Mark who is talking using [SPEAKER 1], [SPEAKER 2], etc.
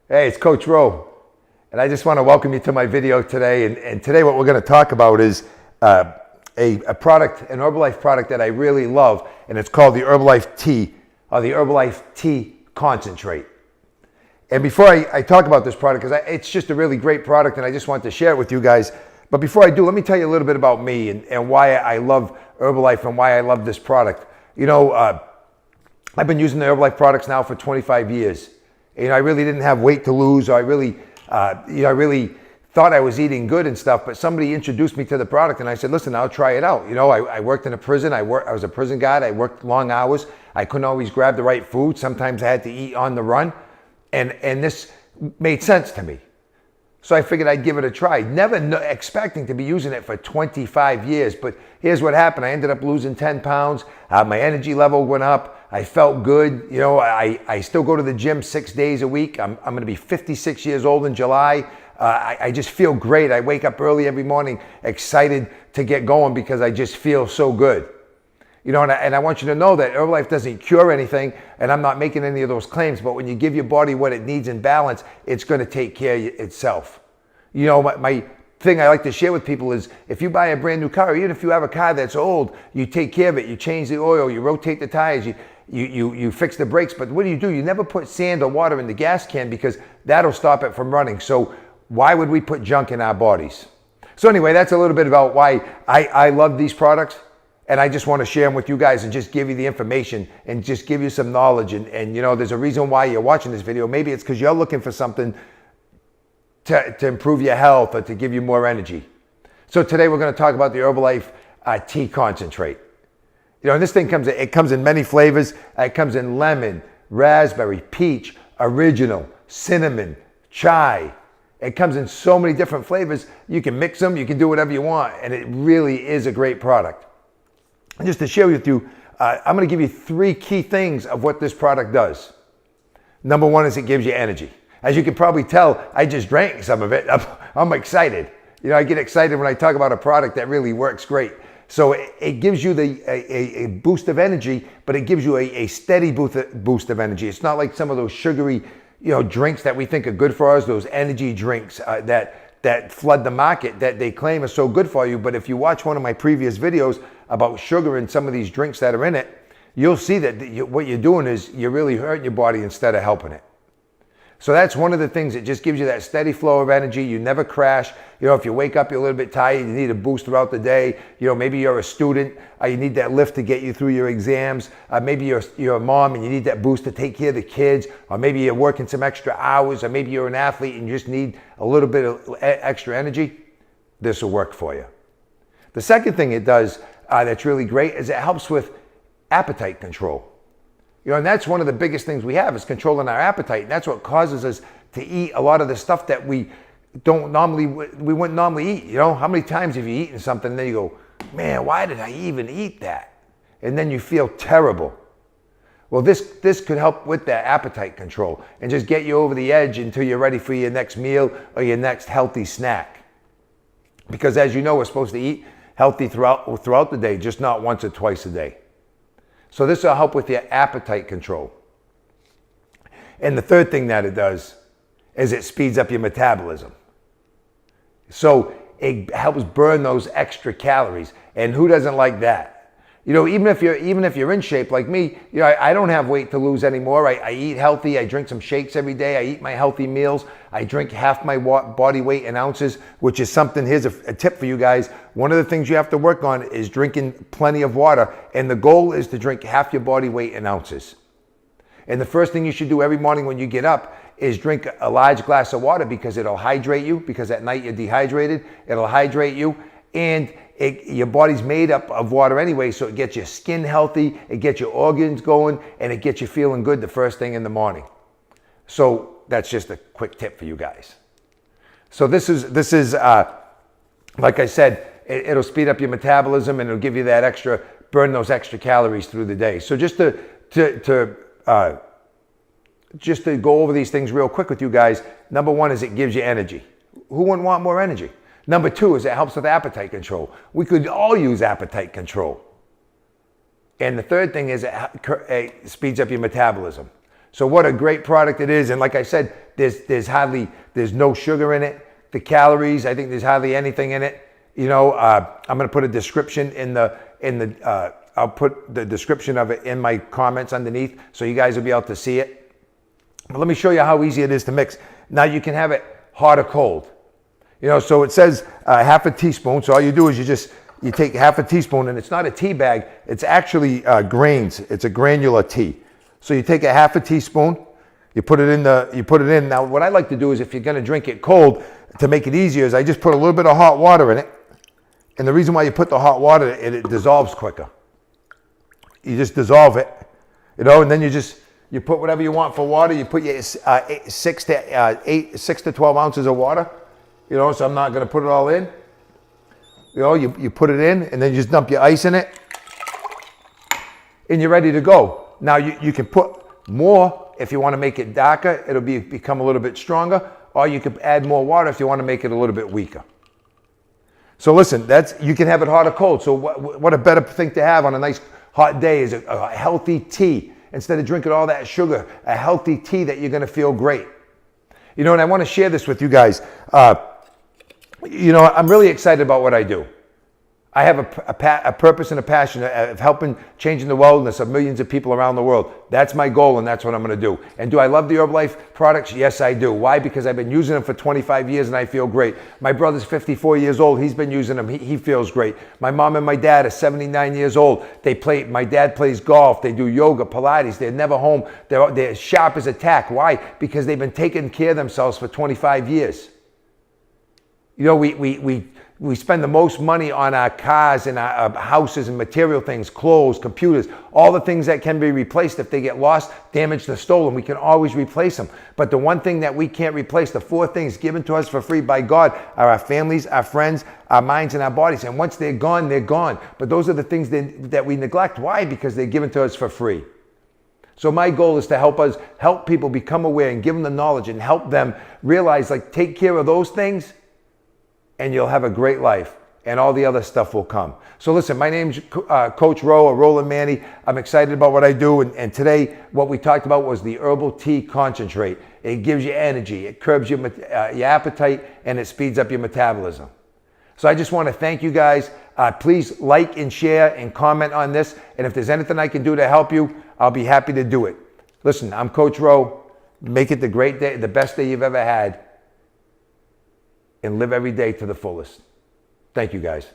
[SPEAKER 1] Hey, it's Coach Rowe, and I just want to welcome you to my video today. And today what we're going to talk about is a product, an Herbalife product that I really love, and it's called the Herbalife Tea, or the Herbalife Tea Concentrate. And before I talk about this product, because it's just a really great product, and I just want to share it with you guys. But before I do, let me tell you a little bit about me and why I love Herbalife and why I love this product. You know, I've been using the Herbalife products now for 25 years. You know, I really didn't have weight to lose, or I really thought I was eating good and stuff, but somebody introduced me to the product and I said, listen, I'll try it out. You know, I worked in a prison. I was a prison guard. I worked long hours. I couldn't always grab the right food. Sometimes I had to eat on the run. And this made sense to me. So I figured I'd give it a try. Never expecting to be using it for 25 years. But here's what happened. I ended up losing 10 pounds. My energy level went up. I felt good. You know, I still go to the gym 6 days a week. I'm going to be 56 years old in July. I just feel great. I wake up early every morning excited to get going because I just feel so good. You know, and I want you to know that Herbalife doesn't cure anything, and I'm not making any of those claims, but when you give your body what it needs in balance, it's going to take care of itself. You know, my thing I like to share with people is if you buy a brand new car, or even if you have a car that's old, you take care of it, you change the oil, you rotate the tires, you fix the brakes, but what do? You never put sand or water in the gas can because that'll stop it from running. So why would we put junk in our bodies? So anyway, that's a little bit about why I love these products. And I just want to share them with you guys and just give you the information and just give you some knowledge. And you know, there's a reason why you're watching this video. Maybe it's because you're looking for something to improve your health or to give you more energy. So today we're going to talk about the Herbalife Tea Concentrate. You know, and this thing comes in many flavors. It comes in lemon, raspberry, peach, original, cinnamon, chai. It comes in so many different flavors. You can mix them. You can do whatever you want. And it really is a great product. And just to share with you, I'm going to give you 3 key things of what this product does. Number 1 is it gives you energy. As you can probably tell, I just drank some of it. I'm excited. You know, I get excited when I talk about a product that really works great. So it gives you a boost of energy, but it gives you a steady boost of energy. It's not like some of those sugary, you know, drinks that we think are good for us, those energy drinks that flood the market that they claim are so good for you. But if you watch one of my previous videos about sugar and some of these drinks that are in it, you'll see that what you're doing is you're really hurting your body instead of helping it. So that's one of the things that just gives you that steady flow of energy. You never crash. You know, if you wake up, you're a little bit tired, you need a boost throughout the day. You know, maybe you're a student, you need that lift to get you through your exams. Maybe you're a mom and you need that boost to take care of the kids. Or maybe you're working some extra hours. Or maybe you're an athlete and you just need a little bit of extra energy. This will work for you. The second thing it does that's really great is it helps with appetite control. You know, and that's one of the biggest things we have is controlling our appetite. And that's what causes us to eat a lot of the stuff that we wouldn't normally eat. You know, how many times have you eaten something and then you go, man, why did I even eat that? And then you feel terrible. Well, this could help with that appetite control and just get you over the edge until you're ready for your next meal or your next healthy snack. Because as you know, we're supposed to eat healthy throughout the day, just not once or twice a day. So this will help with your appetite control. And the third thing that it does is it speeds up your metabolism. So it helps burn those extra calories. And who doesn't like that? You know, even if you're in shape like me, you know, I don't have weight to lose anymore. I eat healthy. I drink some shakes every day. I eat my healthy meals. I drink half my body weight in ounces, which is something, here's a tip for you guys. One of the things you have to work on is drinking plenty of water. And the goal is to drink half your body weight in ounces. And the first thing you should do every morning when you get up is drink a large glass of water because it'll hydrate you, because at night you're dehydrated. It'll hydrate you. And your body's made up of water anyway, so it gets your skin healthy, it gets your organs going, and it gets you feeling good the first thing in the morning. So that's just a quick tip for you guys. So this is like I said, it'll speed up your metabolism and it'll give you that burn those extra calories through the day. So just to go over these things real quick with you guys, number 1 is it gives you energy. Who wouldn't want more energy? Number 2 is it helps with appetite control. We could all use appetite control. And the third thing is it speeds up your metabolism. So what a great product it is. And like I said, there's no sugar in it. The calories, I think there's hardly anything in it. You know, I'm going to put a description I'll put the description of it in my comments underneath so you guys will be able to see it. But let me show you how easy it is to mix. Now you can have it hot or cold. You know, so it says half a teaspoon. So all you do is you take half a teaspoon, and it's not a tea bag. It's actually grains. It's a granular tea. So you take a half a teaspoon, you put it in. Now what I like to do is, if you're going to drink it cold, to make it easier, is I just put a little bit of hot water in it. And the reason why you put the hot water, it dissolves quicker. You just dissolve it, you know, and then you put whatever you want for water. You put your 6 to 12 ounces of water, you know, so I'm not going to put it all in. You know, you put it in, and then you just dump your ice in it, and you're ready to go. Now you can put more if you want to make it darker. It'll become a little bit stronger, or you could add more water if you want to make it a little bit weaker. So listen, you can have it hot or cold. So what a better thing to have on a nice hot day is a healthy tea. Instead of drinking all that sugar, a healthy tea that you're going to feel great. You know, and I want to share this with you guys. You know, I'm really excited about what I do. I have a purpose and a passion of helping, changing the wellness of millions of people around the world. That's my goal, and that's what I'm going to do. And do I love the Herbalife products? Yes, I do. Why? Because I've been using them for 25 years, and I feel great. My brother's 54 years old. He's been using them. He feels great. My mom and my dad are 79 years old. My dad plays golf. They do yoga, Pilates. They're never home. They're sharp as a tack. Why? Because they've been taking care of themselves for 25 years. You know, we spend the most money on our cars and our houses and material things, clothes, computers, all the things that can be replaced. If they get lost, damaged, or stolen, we can always replace them. But the one thing that we can't replace, the 4 things given to us for free by God, are our families, our friends, our minds, and our bodies. And once they're gone, they're gone. But those are the things that we neglect. Why? Because they're given to us for free. So my goal is to help people become aware and give them the knowledge and help them realize, like, take care of those things, and you'll have a great life, and all the other stuff will come. So listen, my name's Coach Ro, or Roland Manny. I'm excited about what I do, and today what we talked about was the Herbal Tea Concentrate. It gives you energy, it curbs your appetite, and it speeds up your metabolism. So I just want to thank you guys. Please like and share and comment on this, and if there's anything I can do to help you, I'll be happy to do it. Listen, I'm Coach Ro. Make it the great day, the best day you've ever had, and live every day to the fullest. Thank you, guys.